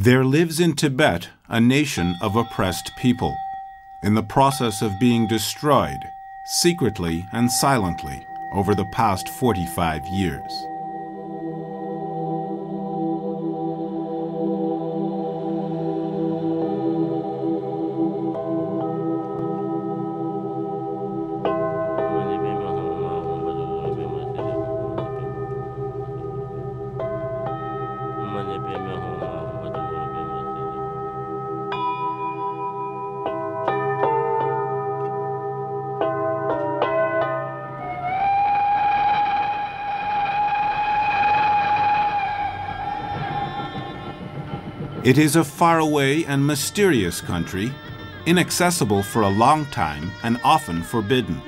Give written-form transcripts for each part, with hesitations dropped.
There lives in Tibet a nation of oppressed people, in the process of being destroyed, secretly and silently, over the past 45 years. It is a faraway and mysterious country, inaccessible for a long time and often forbidden.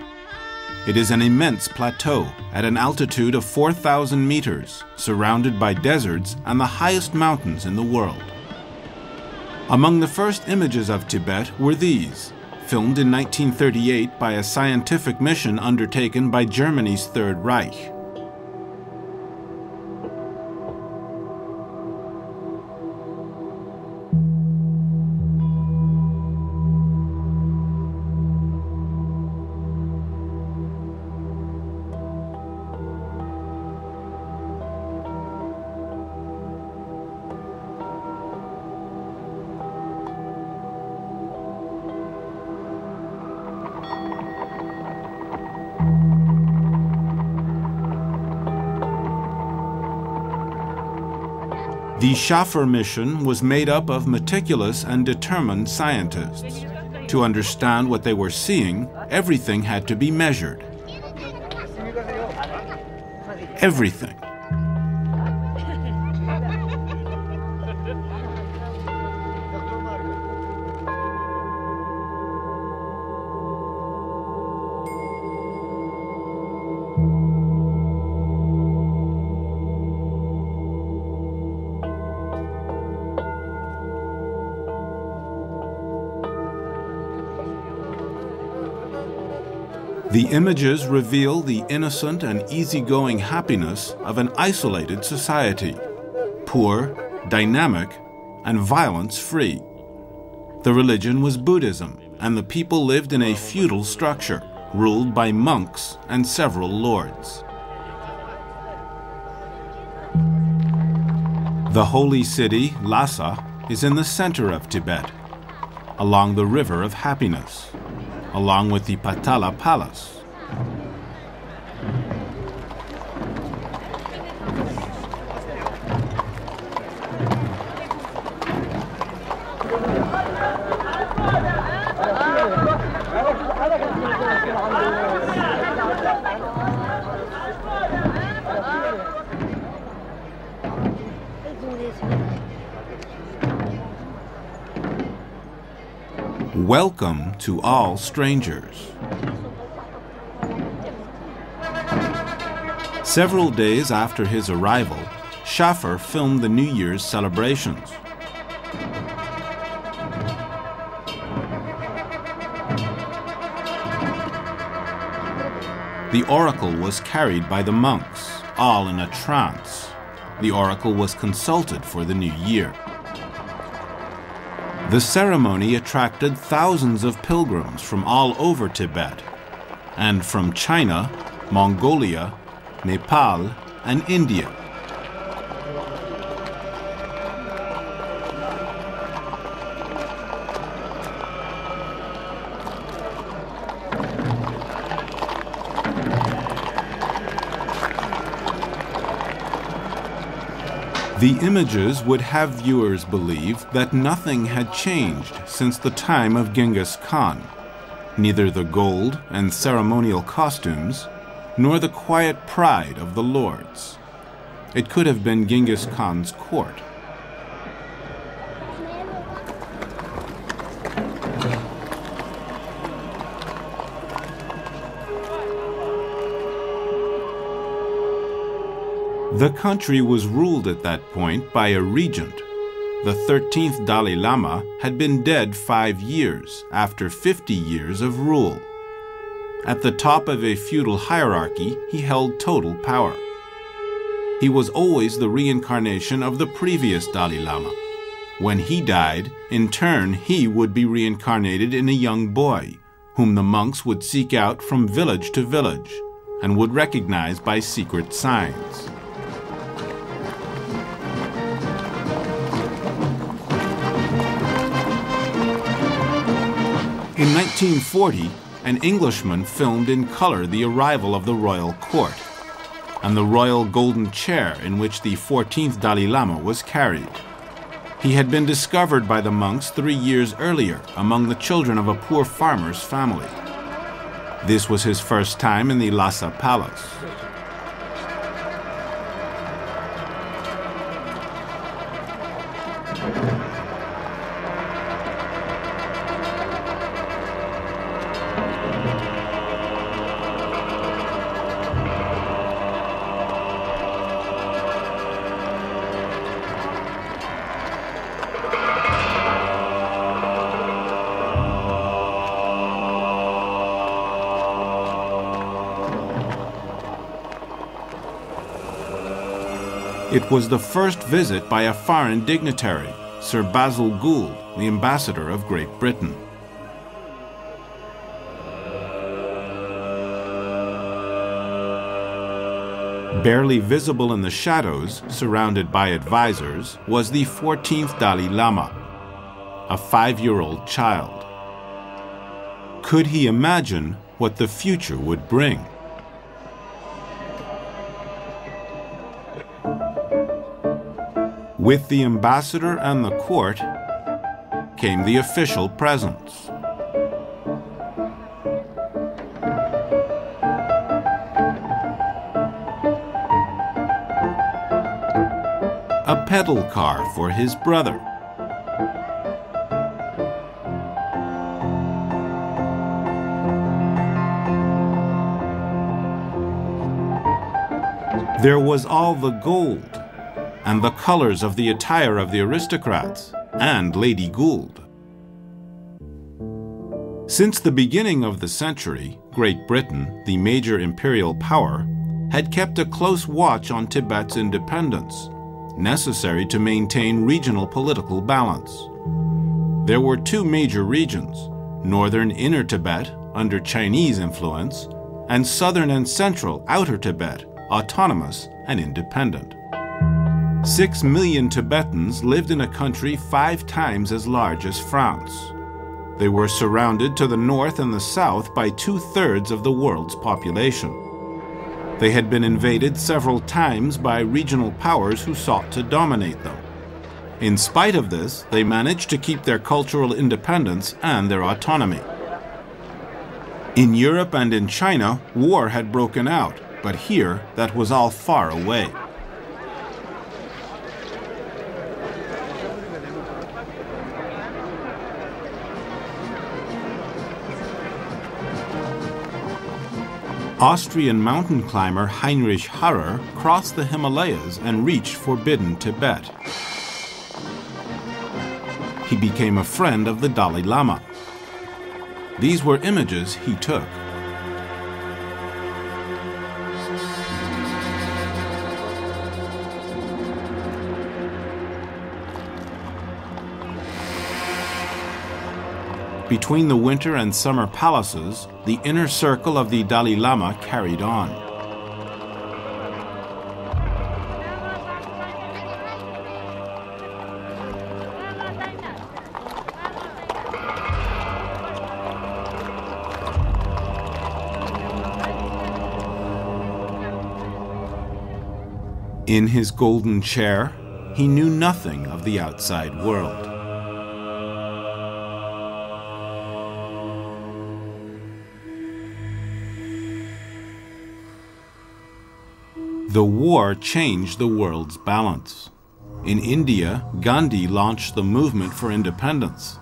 It is an immense plateau at an altitude of 4,000 meters, surrounded by deserts and the highest mountains in the world. Among the first images of Tibet were these, filmed in 1938 by a scientific mission undertaken by Germany's Third Reich. The Schaffer mission was made up of meticulous and determined scientists. To understand what they were seeing, everything had to be measured. Everything. The images reveal the innocent and easygoing happiness of an isolated society, poor, dynamic, and violence-free. The religion was Buddhism, and the people lived in a feudal structure, ruled by monks and several lords. The holy city, Lhasa, is in the center of Tibet, along the River of Happiness, along with the Patala Palace. Welcome to all strangers. Several days after his arrival, Schaffer filmed the New Year's celebrations. The oracle was carried by the monks, all in a trance. The oracle was consulted for the new year. The ceremony attracted thousands of pilgrims from all over Tibet, and from China, Mongolia, Nepal, and India. The images would have viewers believe that nothing had changed since the time of Genghis Khan, neither the gold and ceremonial costumes, nor the quiet pride of the lords. It could have been Genghis Khan's court. The country was ruled at that point by a regent. The 13th Dalai Lama had been dead 5 years after 50 years of rule. At the top of a feudal hierarchy, he held total power. He was always the reincarnation of the previous Dalai Lama, When he died, in turn he would be reincarnated in a young boy, whom the monks would seek out from village to village, and would recognize by secret signs. In 1940, an Englishman filmed in color the arrival of the royal court and the royal golden chair in which the 14th Dalai Lama was carried. He had been discovered by the monks 3 years earlier among the children of a poor farmer's family. This was his first time in the Lhasa Palace. It was the first visit by a foreign dignitary, Sir Basil Gould, the ambassador of Great Britain. Barely visible in the shadows, surrounded by advisors, was the 14th Dalai Lama, a 5-year-old child. Could he imagine what the future would bring? With the ambassador and the court came the official presents. A pedal car for his brother. There was all the gold and the colors of the attire of the aristocrats and Lady Gould. Since the beginning of the century, Great Britain, the major imperial power, had kept a close watch on Tibet's independence, necessary to maintain regional political balance. There were 2 major regions, northern Inner Tibet, under Chinese influence, and southern and central Outer Tibet, autonomous and independent. 6 million Tibetans lived in a country 5 times as large as France. They were surrounded to the north and the south by 2/3 of the world's population. They had been invaded several times by regional powers who sought to dominate them. In spite of this, they managed to keep their cultural independence and their autonomy. In Europe and in China, war had broken out, but here that was all far away. Austrian mountain climber Heinrich Harrer crossed the Himalayas and reached forbidden Tibet. He became a friend of the Dalai Lama. These were images he took. Between the winter and summer palaces, the inner circle of the Dalai Lama carried on. In his golden chair, he knew nothing of the outside world. The war changed the world's balance. In India, Gandhi launched the movement for independence.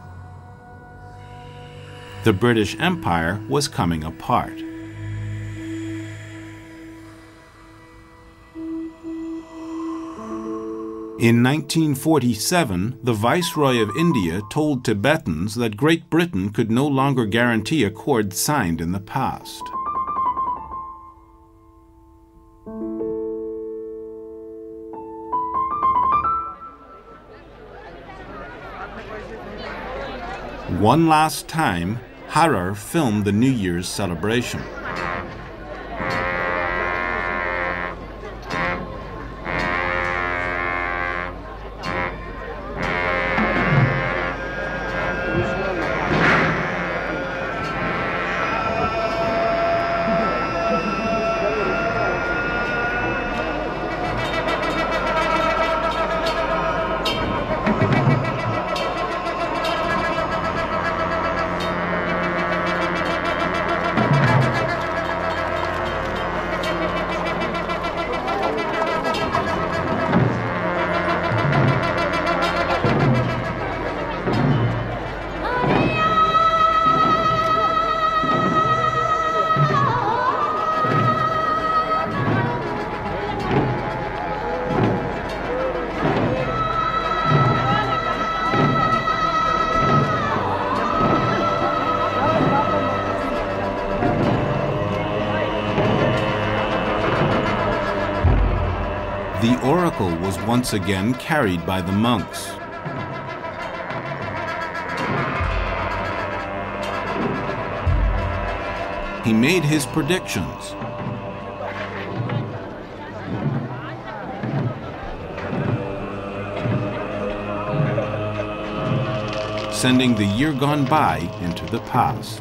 The British Empire was coming apart. In 1947, the Viceroy of India told Tibetans that Great Britain could no longer guarantee accords signed in the past. One last time, Harrer filmed the New Year's celebration. The oracle was once again carried by the monks. He made his predictions. Sending the year gone by into the past.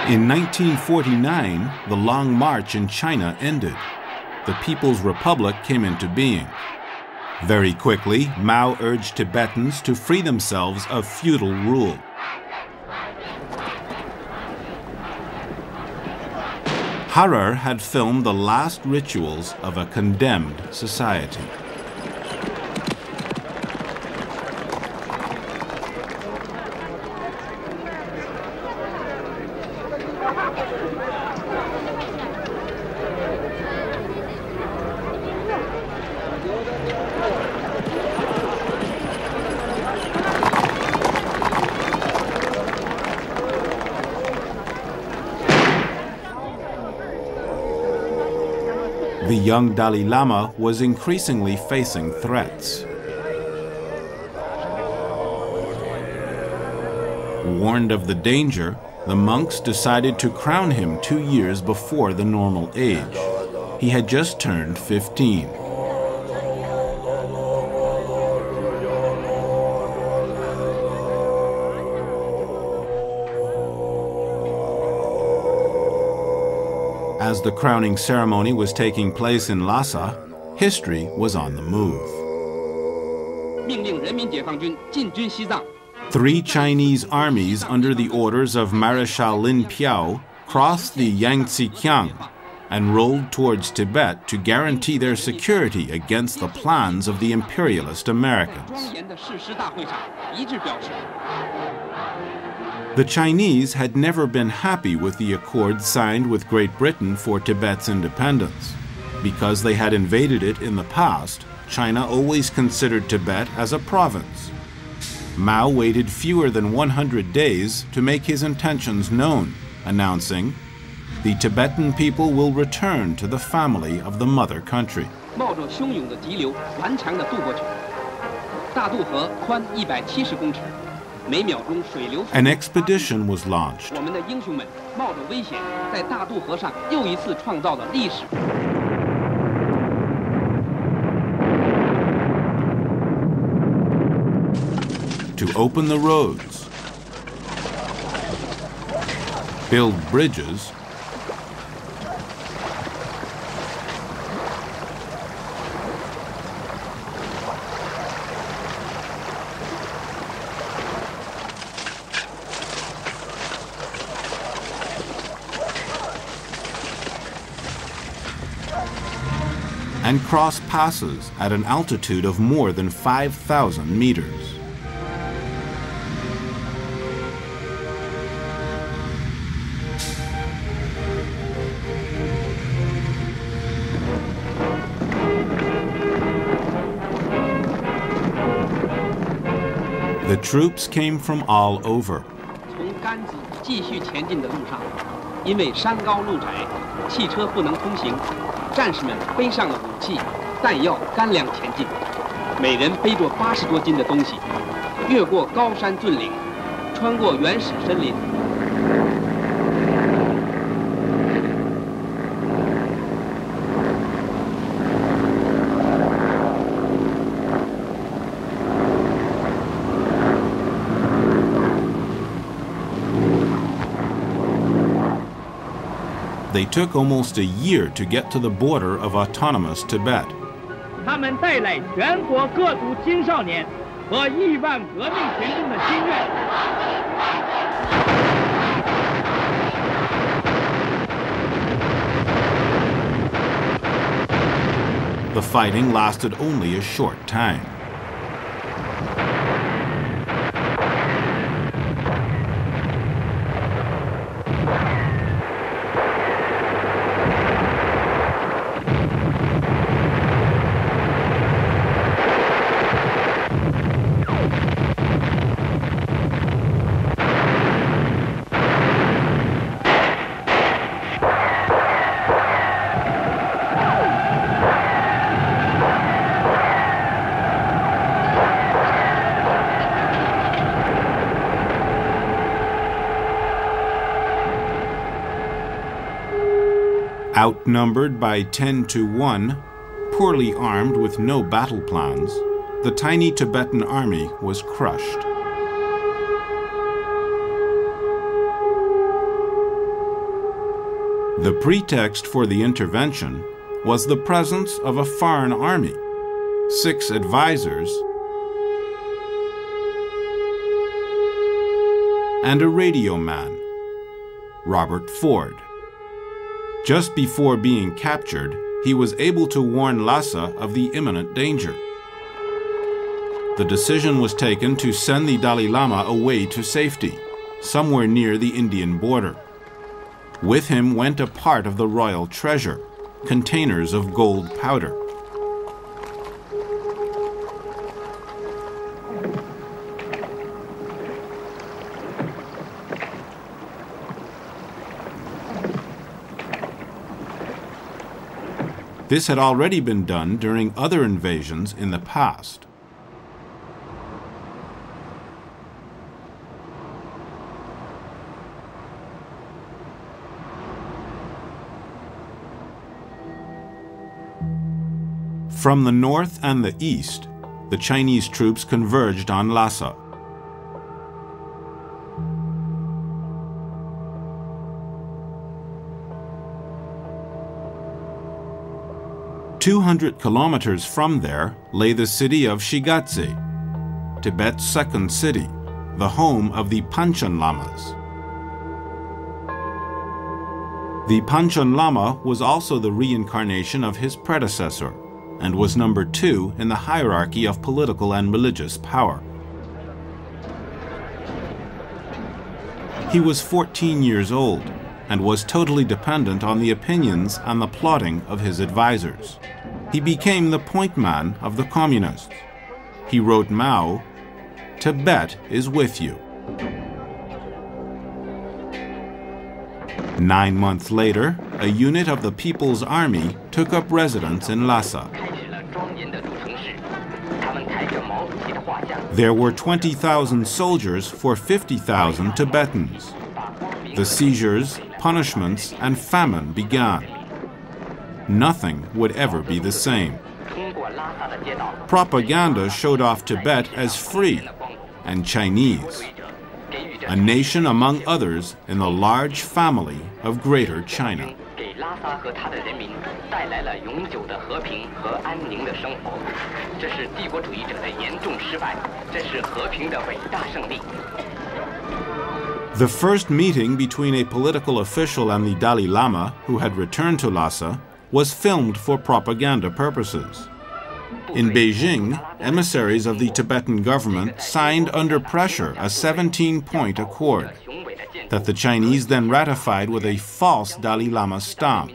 In 1949, the Long March in China ended. The People's Republic came into being. Very quickly, Mao urged Tibetans to free themselves of feudal rule. Harrer had filmed the last rituals of a condemned society. The young Dalai Lama was increasingly facing threats. Warned of the danger, the monks decided to crown him 2 years before the normal age. He had just turned 15. As the crowning ceremony was taking place in Lhasa, history was on the move. 3 Chinese armies under the orders of Marechal Lin Piao crossed the Yangtze-Kiang and rolled towards Tibet to guarantee their security against the plans of the imperialist Americans. The Chinese had never been happy with the accord signed with Great Britain for Tibet's independence. Because they had invaded it in the past, China always considered Tibet as a province. Mao waited fewer than 100 days to make his intentions known, announcing, "The Tibetan people will return to the family of the mother country." An expedition was launched. To open the roads, build bridges, and cross passes at an altitude of more than 5,000 meters. The troops came from all over. 每人背着80多斤的东西，越过高山峻岭，穿过原始森林。They took almost a year to get to the border of autonomous Tibet. 他们带来全国各族青少年和亿万革命群众的心愿。The fighting lasted only a short time. Outnumbered by 10 to 1, poorly armed with no battle plans, the tiny Tibetan army was crushed. The pretext for the intervention was the presence of a foreign army, 6 advisors, and a radio man, Robert Ford. Just before being captured, he was able to warn Lhasa of the imminent danger. The decision was taken to send the Dalai Lama away to safety, somewhere near the Indian border. With him went a part of the royal treasure, containers of gold powder. This had already been done during other invasions in the past. From the north and the east, the Chinese troops converged on Lhasa. "200 kilometers from there lay the city of Shigatse, Tibet's second city, the home of the Panchen Lamas. The Panchen Lama was also the reincarnation of his predecessor, and was number 2 in the hierarchy of political and religious power. He was 14 years old, and was totally dependent on the opinions and the plotting of his advisors. He became the point man of the communists. He wrote Mao, "Tibet is with you." 9 months later, a unit of the People's Army took up residence in Lhasa. There were 20,000 soldiers for 50,000 Tibetans. The seizures, punishments, and famine began. Nothing would ever be the same. Propaganda showed off Tibet as free and Chinese, a nation among others in the large family of Greater China. The first meeting between a political official and the Dalai Lama, who had returned to Lhasa, was filmed for propaganda purposes. In Beijing, emissaries of the Tibetan government signed under pressure a 17-point accord that the Chinese then ratified with a false Dalai Lama stamp.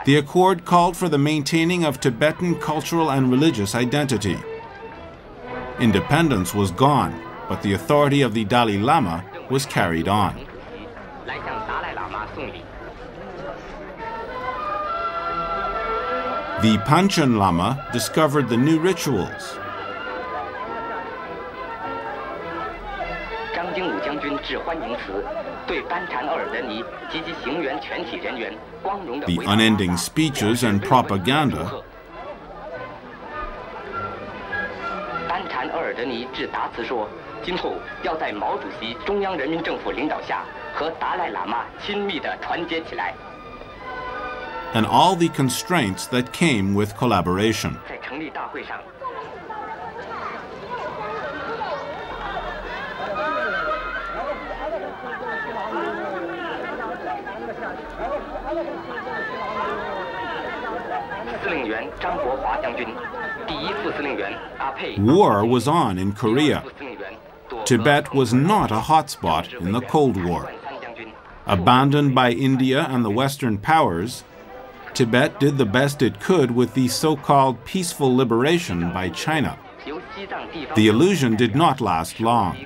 The accord called for the maintaining of Tibetan cultural and religious identity. Independence was gone, but the authority of the Dalai Lama was carried on. The Panchen Lama discovered the new rituals. The unending speeches and propaganda, and all the constraints that came with collaboration. War was on in Korea. Tibet was not a hotspot in the Cold War. Abandoned by India and the Western powers, Tibet did the best it could with the so-called peaceful liberation by China. The illusion did not last long.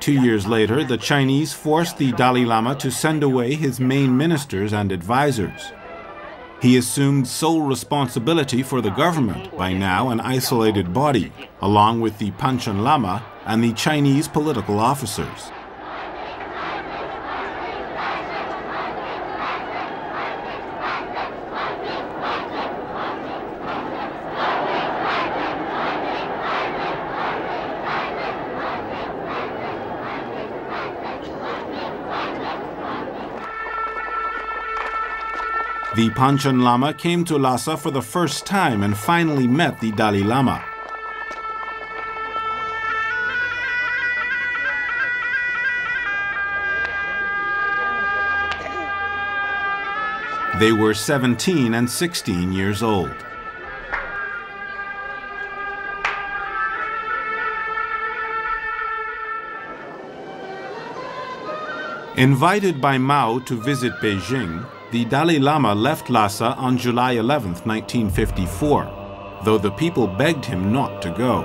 2 years later, the Chinese forced the Dalai Lama to send away his main ministers and advisors. He assumed sole responsibility for the government, by now an isolated body, along with the Panchen Lama and the Chinese political officers. The Panchen Lama came to Lhasa for the first time and finally met the Dalai Lama. They were 17 and 16 years old. Invited by Mao to visit Beijing, the Dalai Lama left Lhasa on July 11, 1954, though the people begged him not to go.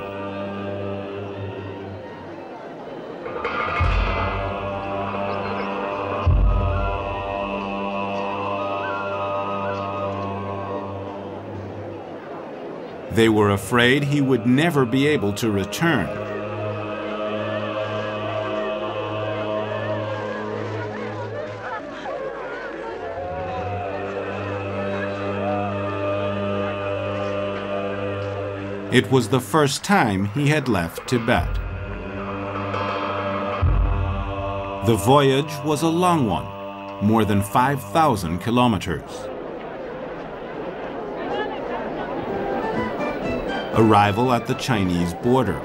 They were afraid he would never be able to return. It was the first time he had left Tibet. The voyage was a long one, more than 5,000 kilometers. Arrival at the Chinese border.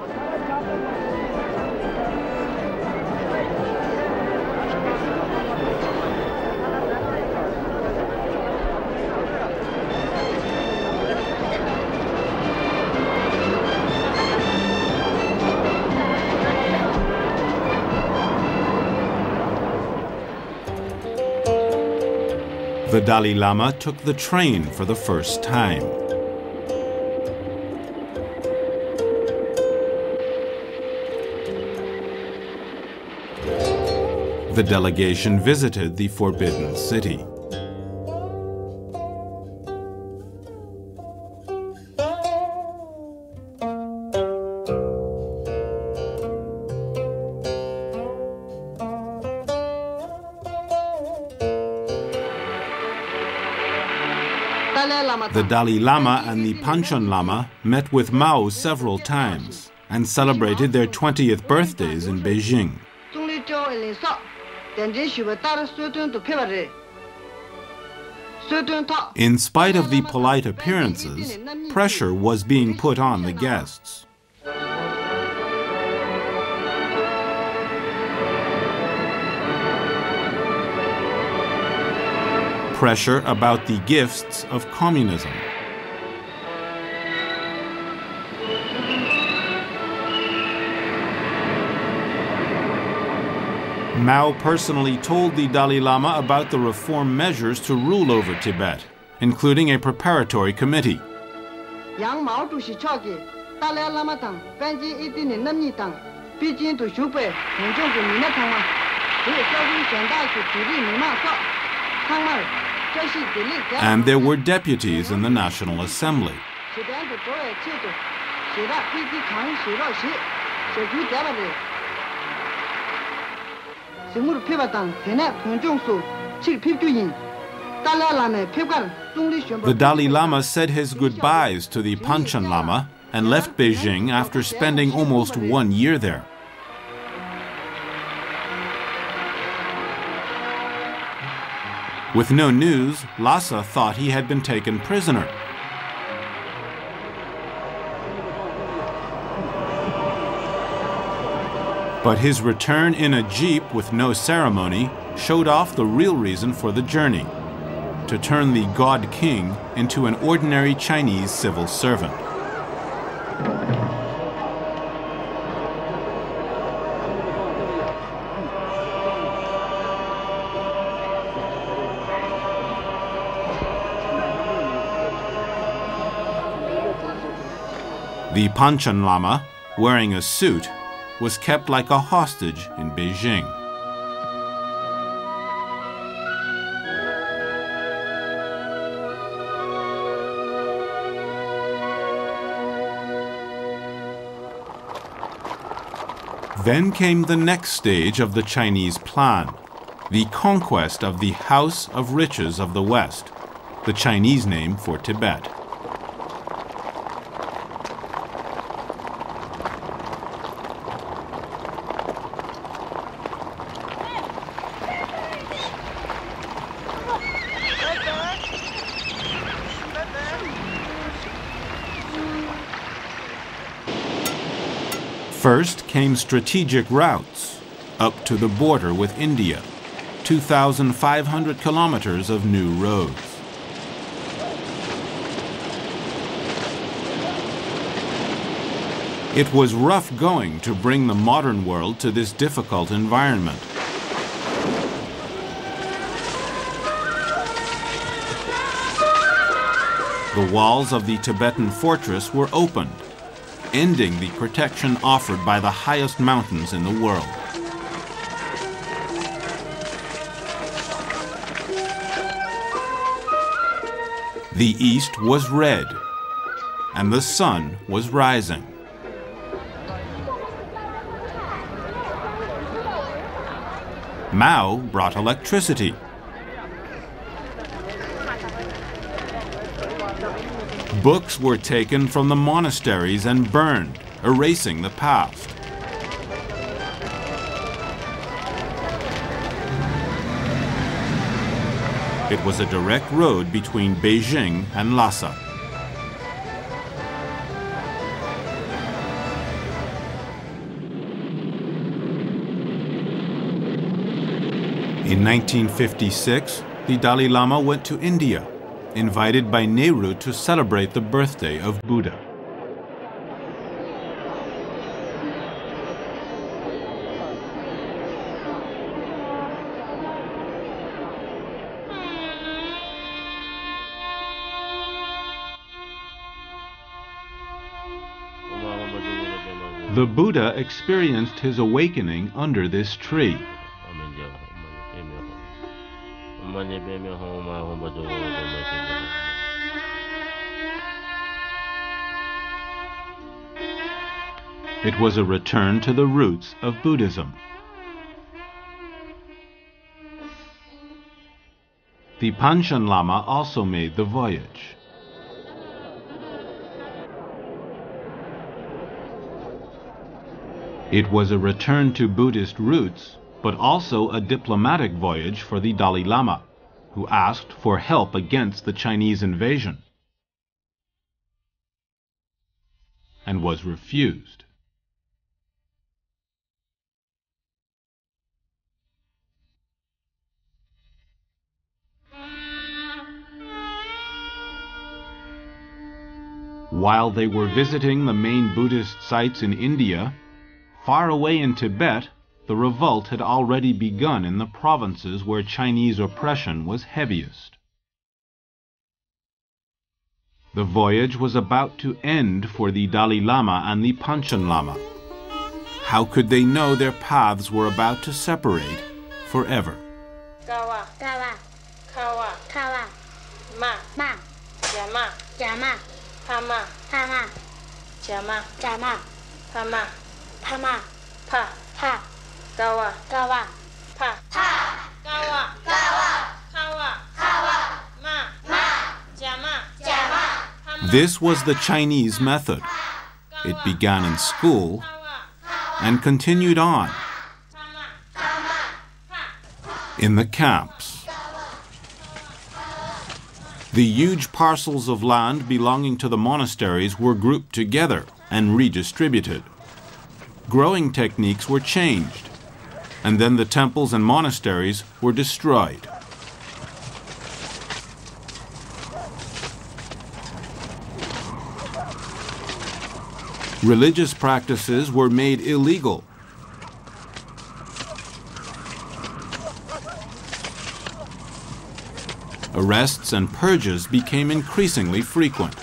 The Dalai Lama took the train for the first time. The delegation visited the Forbidden City. The Dalai Lama and the Panchen Lama met with Mao several times and celebrated their 20th birthdays in Beijing. In spite of the polite appearances, pressure was being put on the guests. Pressure about the gifts of communism. Mao personally told the Dalai Lama about the reform measures to rule over Tibet, including a preparatory committee. And there were deputies in the National Assembly. The Dalai Lama said his goodbyes to the Panchen Lama and left Beijing after spending almost 1 year there. With no news, Lhasa thought he had been taken prisoner. But his return in a jeep with no ceremony showed off the real reason for the journey: to turn the God King into an ordinary Chinese civil servant. The Panchen Lama, wearing a suit, was kept like a hostage in Beijing. Then came the next stage of the Chinese plan, the conquest of the House of Riches of the West, the Chinese name for Tibet. First came strategic routes up to the border with India, 2,500 kilometers of new roads. It was rough going to bring the modern world to this difficult environment. The walls of the Tibetan fortress were opened, ending the protection offered by the highest mountains in the world. The east was red, and the sun was rising. Mao brought electricity. Books were taken from the monasteries and burned, erasing the past. It was a direct road between Beijing and Lhasa. In 1956, the Dalai Lama went to India, invited by Nehru to celebrate the birthday of Buddha. The Buddha experienced his awakening under this tree. It was a return to the roots of Buddhism. The Panchen Lama also made the voyage. It was a return to Buddhist roots, but also a diplomatic voyage for the Dalai Lama, who asked for help against the Chinese invasion and was refused. While they were visiting the main Buddhist sites in India, far away in Tibet, the revolt had already begun in the provinces where Chinese oppression was heaviest. The voyage was about to end for the Dalai Lama and the Panchen Lama. How could they know their paths were about to separate forever? Kawa. Kawa. Ma. Ma. Jama. Jama. Pama. Pama. Jama. Jama. Pama. Pama. Pa. Pa. Gawa. Gawa. Pa. Pa. Gawa. Gawa. Kawa. Kawa. Ma. Ma. Jama. Jama. Pama. This was the Chinese method. It began in school and continued on in the camps. The huge parcels of land belonging to the monasteries were grouped together and redistributed. Growing techniques were changed, and then the temples and monasteries were destroyed. Religious practices were made illegal. Arrests and purges became increasingly frequent.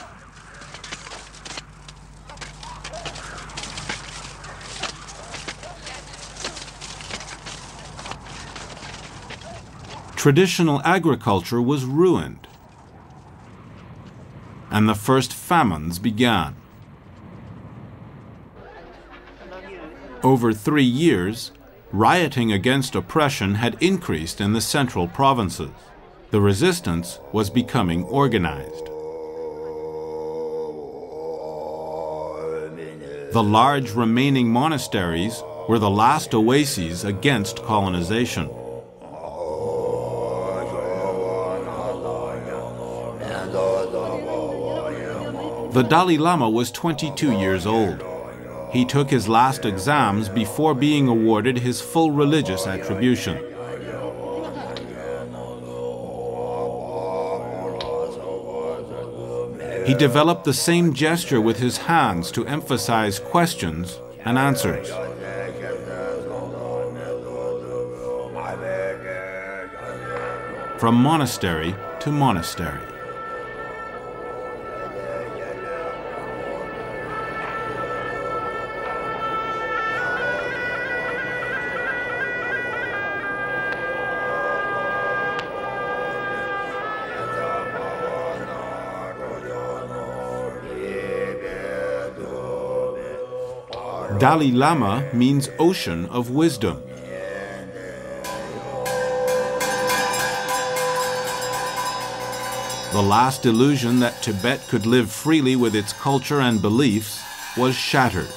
Traditional agriculture was ruined, and the first famines began. Over 3 years, rioting against oppression had increased in the central provinces. The resistance was becoming organized. The large remaining monasteries were the last oases against colonization. The Dalai Lama was 22 years old. He took his last exams before being awarded his full religious attribution. He developed the same gesture with his hands to emphasize questions and answers. From monastery to monastery. Dalai Lama means ocean of wisdom. The last illusion that Tibet could live freely with its culture and beliefs was shattered.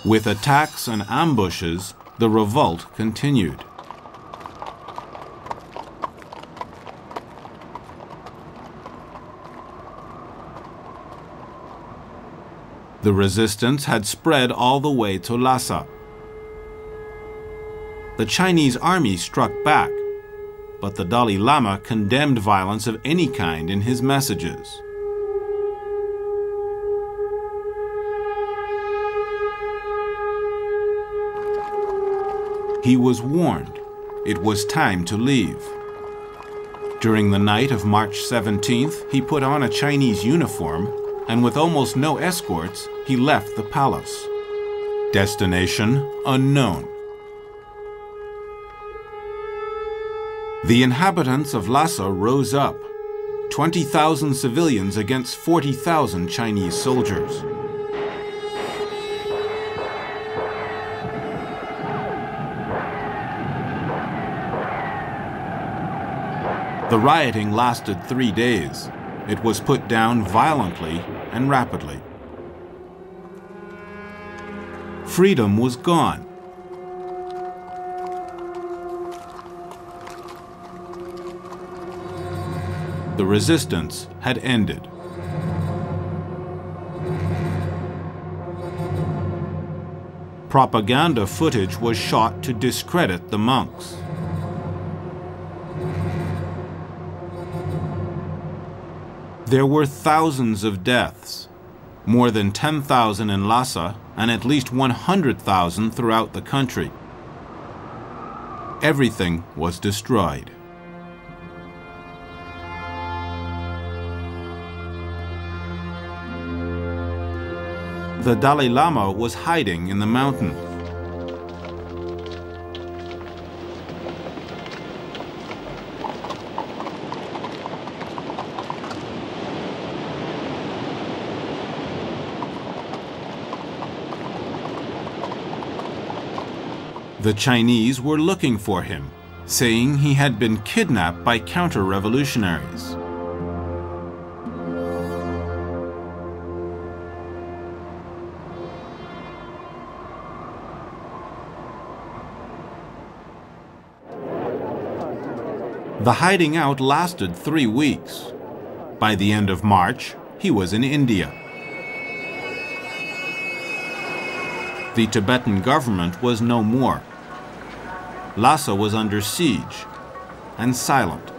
With attacks and ambushes, the revolt continued. The resistance had spread all the way to Lhasa. The Chinese army struck back, but the Dalai Lama condemned violence of any kind in his messages. He was warned it was time to leave. During the night of March 17th, he put on a Chinese uniform, and with almost no escorts, he left the palace. Destination unknown. The inhabitants of Lhasa rose up, 20,000 civilians against 40,000 Chinese soldiers. The rioting lasted 3 days. It was put down violently and rapidly. Freedom was gone. The resistance had ended. Propaganda footage was shot to discredit the monks. There were thousands of deaths, more than 10,000 in Lhasa and at least 100,000 throughout the country. Everything was destroyed. The Dalai Lama was hiding in the mountains. The Chinese were looking for him, saying he had been kidnapped by counter-revolutionaries. The hiding out lasted 3 weeks. By the end of March, he was in India. The Tibetan government was no more. Lhasa was under siege and silent.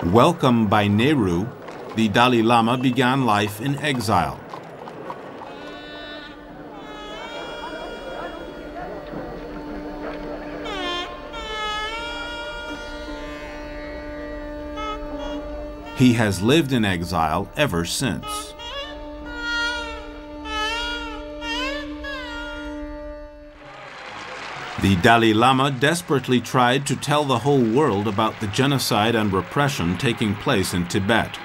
Welcomed by Nehru, the Dalai Lama began life in exile. He has lived in exile ever since. The Dalai Lama desperately tried to tell the whole world about the genocide and repression taking place in Tibet.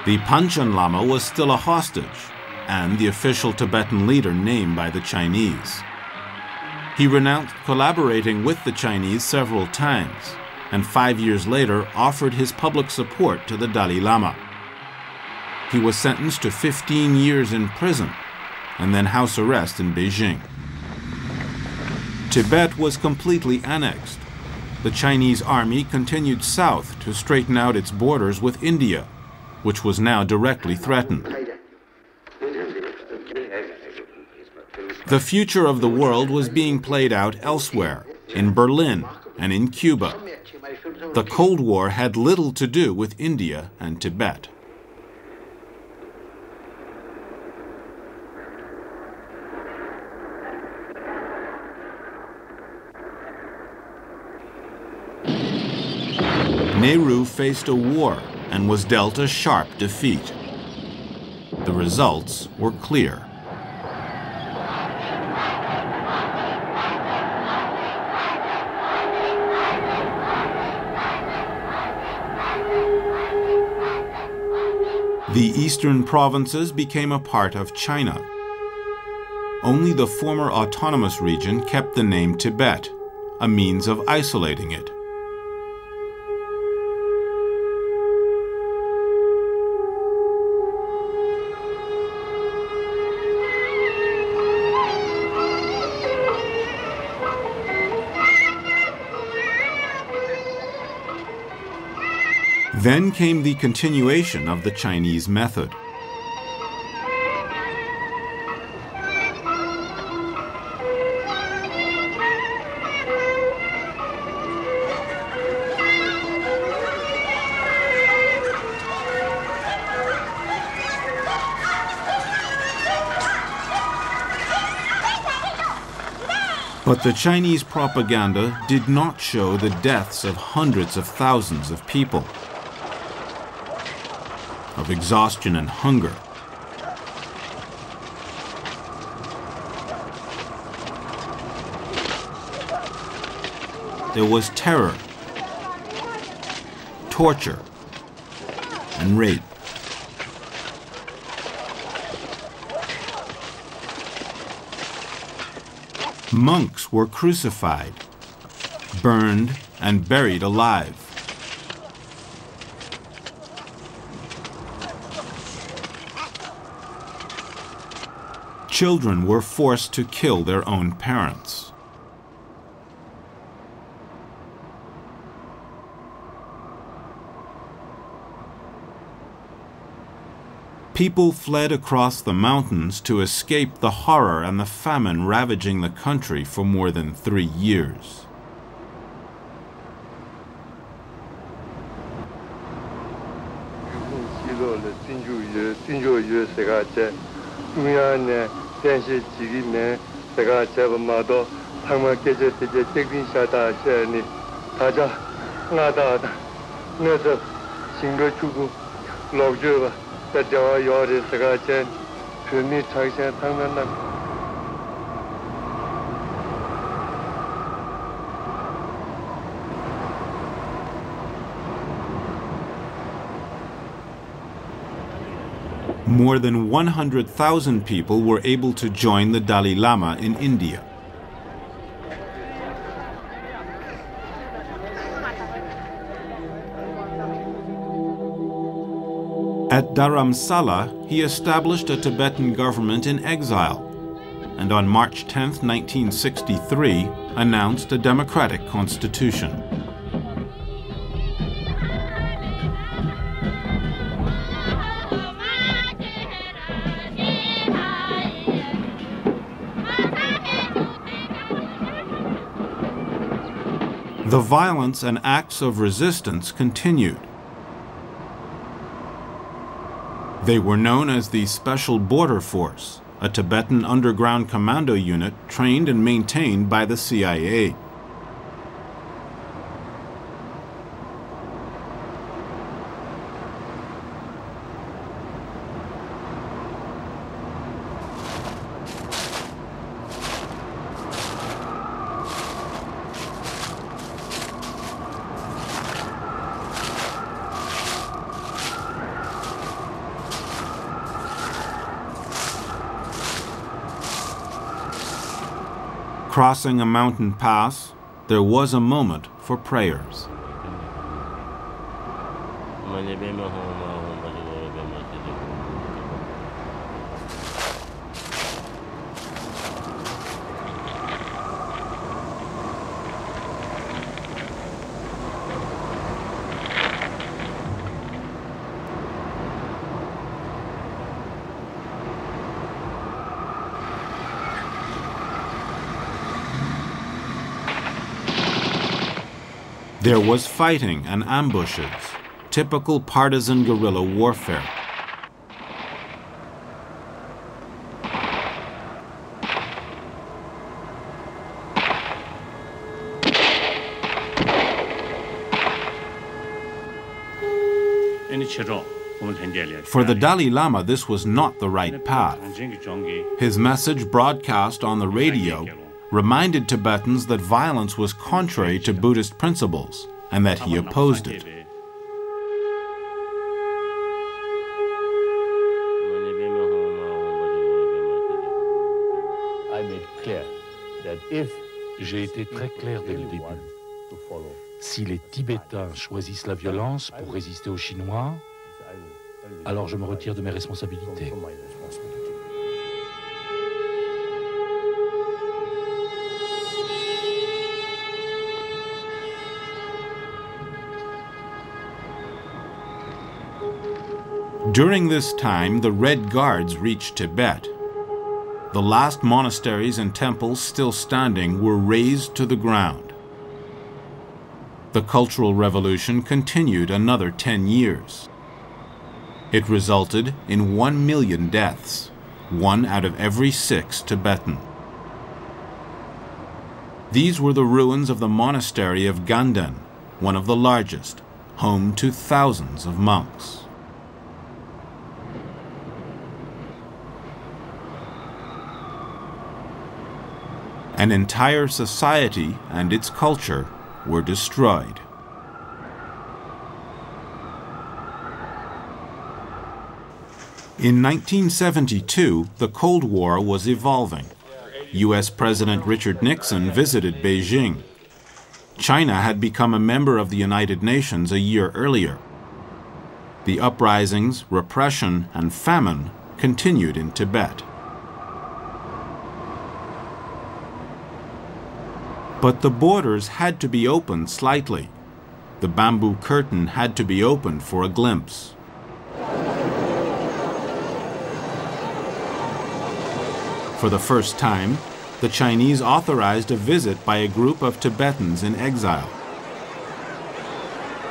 The Panchen Lama was still a hostage and the official Tibetan leader named by the Chinese. He renounced collaborating with the Chinese several times, and 5 years later offered his public support to the Dalai Lama. He was sentenced to 15 years in prison and then house arrest in Beijing. Tibet was completely annexed. The Chinese army continued south to straighten out its borders with India, which was now directly threatened. The future of the world was being played out elsewhere, in Berlin and in Cuba. The Cold War had little to do with India and Tibet. Nehru faced a war and was dealt a sharp defeat. The results were clear. The eastern provinces became a part of China. Only the former autonomous region kept the name Tibet, a means of isolating it. Then came the continuation of the Chinese method. But the Chinese propaganda did not show the deaths of hundreds of thousands of people, of exhaustion and hunger. There was terror, torture, and rape. Monks were crucified, burned, and buried alive. Children were forced to kill their own parents. People fled across the mountains to escape the horror and the famine ravaging the country for more than 3 years. More than 100,000 people were able to join the Dalai Lama in India. At Dharamsala, he established a Tibetan government in exile, and on March 10, 1963, announced a democratic constitution. The violence and acts of resistance continued. They were known as the Special Border Force, a Tibetan underground commando unit trained and maintained by the CIA. Crossing a mountain pass, there was a moment for prayers. There was fighting and ambushes, typical partisan guerrilla warfare. For the Dalai Lama, this was not the right path. His message, broadcast on the radio, reminded Tibetans that violence was contrary to Buddhist principles and that he opposed it. J'ai été très clair dès le début. Si les Tibétains choisissent la violence pour résister aux Chinois, alors je me retire de mes responsabilités. During this time, the Red Guards reached Tibet. The last monasteries and temples still standing were razed to the ground. The Cultural Revolution continued another 10 years. It resulted in 1 million deaths, 1 out of every 6 Tibetan. These were the ruins of the monastery of Ganden, one of the largest, home to thousands of monks. An entire society and its culture were destroyed. In 1972, the Cold War was evolving. U.S. President Richard Nixon visited Beijing. China had become a member of the United Nations a year earlier. The uprisings, repression, and famine continued in Tibet. But the borders had to be opened slightly. The bamboo curtain had to be opened for a glimpse. For the first time, the Chinese authorized a visit by a group of Tibetans in exile.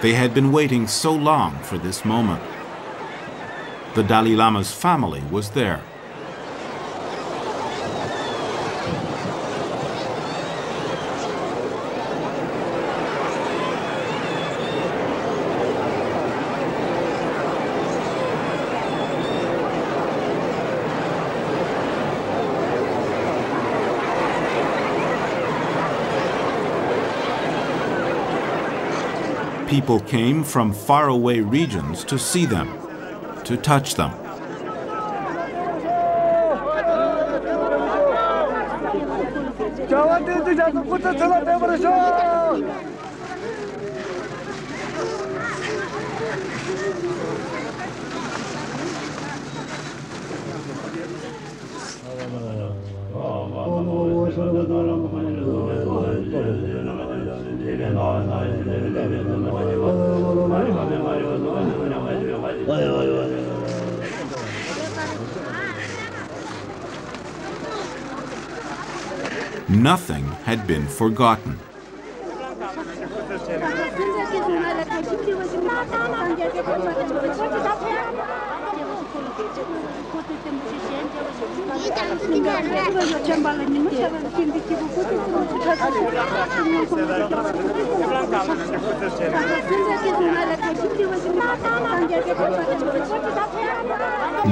They had been waiting so long for this moment. The Dalai Lama's family was there. People came from faraway regions to see them, to touch them. Nothing had been forgotten.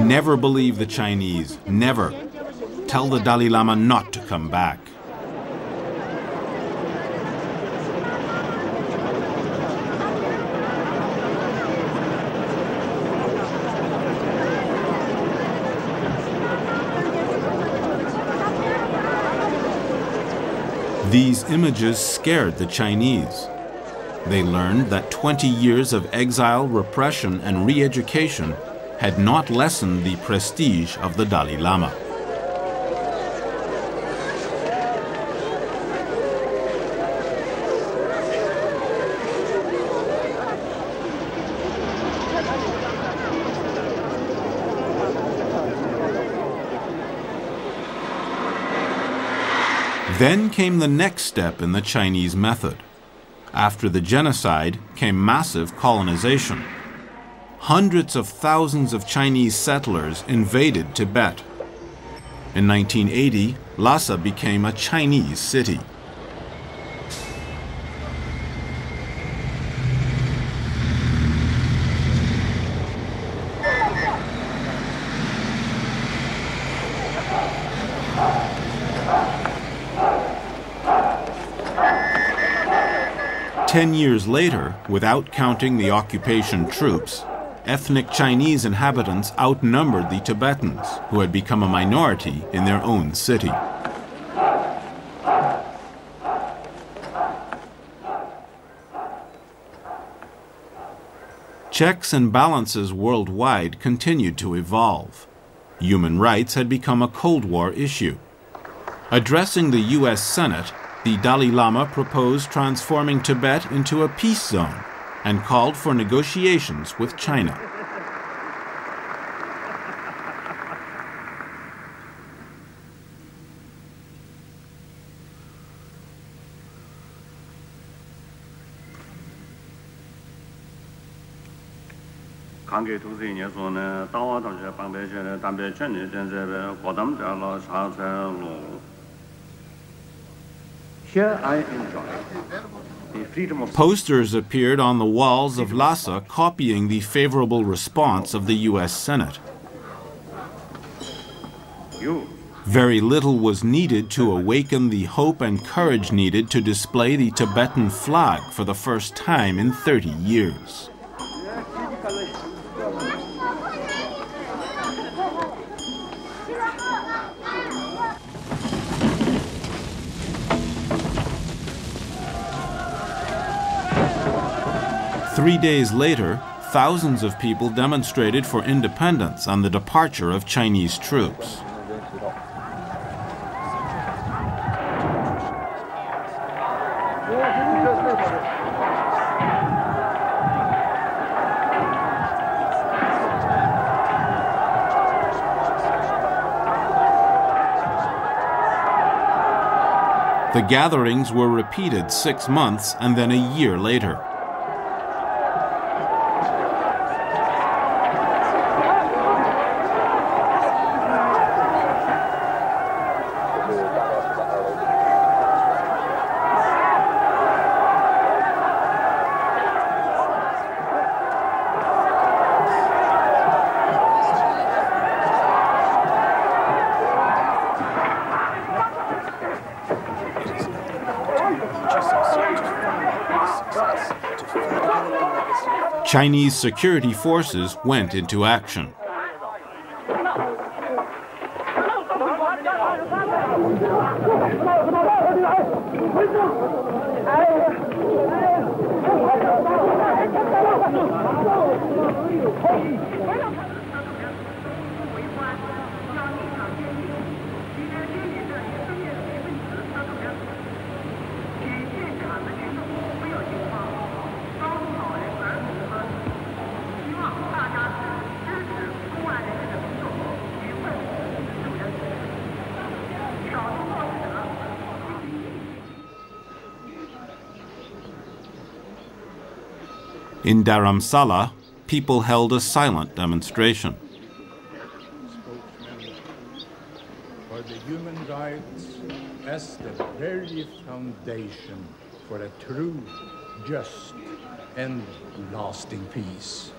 Never believe the Chinese, never. Tell the Dalai Lama not to come back. These images scared the Chinese. They learned that 20 years of exile, repression, and re-education had not lessened the prestige of the Dalai Lama. Then came the next step in the Chinese method. After the genocide came massive colonization. Hundreds of thousands of Chinese settlers invaded Tibet. In 1980, Lhasa became a Chinese city. Ten years later, without counting the occupation troops, ethnic Chinese inhabitants outnumbered the Tibetans, who had become a minority in their own city. Checks and balances worldwide continued to evolve. Human rights had become a Cold War issue. Addressing the U.S. Senate, the Dalai Lama proposed transforming Tibet into a peace zone and called for negotiations with China. Here I enjoy the freedom of... Posters appeared on the walls of Lhasa copying the favorable response of the U.S. Senate. Very little was needed to awaken the hope and courage needed to display the Tibetan flag for the first time in 30 years. Three days later, thousands of people demonstrated for independence on the departure of Chinese troops. The gatherings were repeated 6 months and then a year later. Chinese security forces went into action. In Dharamsala, people held a silent demonstration. For the human rights as the very foundation for a true, just, and lasting peace.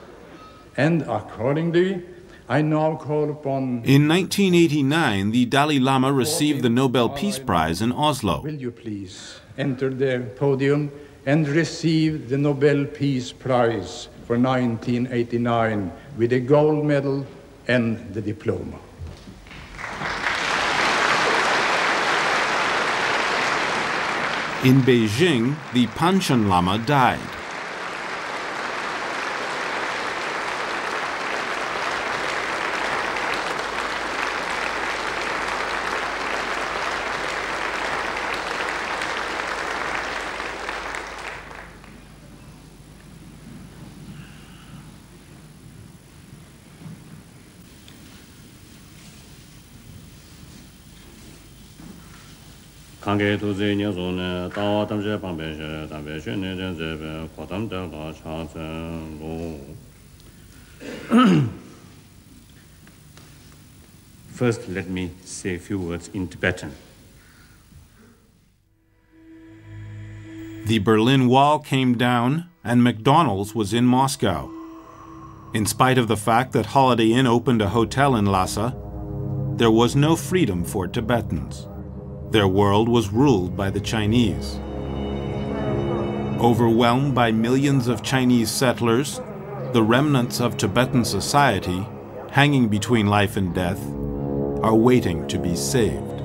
And accordingly, I now call upon... In 1989, the Dalai Lama received the Nobel Peace Prize in Oslo. Will you please enter the podium and receive the Nobel Peace Prize for 1989 with a gold medal and the diploma. In Beijing, the Panchen Lama died. First, let me say a few words in Tibetan. The Berlin Wall came down and McDonald's was in Moscow. In spite of the fact that Holiday Inn opened a hotel in Lhasa, there was no freedom for Tibetans. Their world was ruled by the Chinese. Overwhelmed by millions of Chinese settlers, the remnants of Tibetan society, hanging between life and death, are waiting to be saved.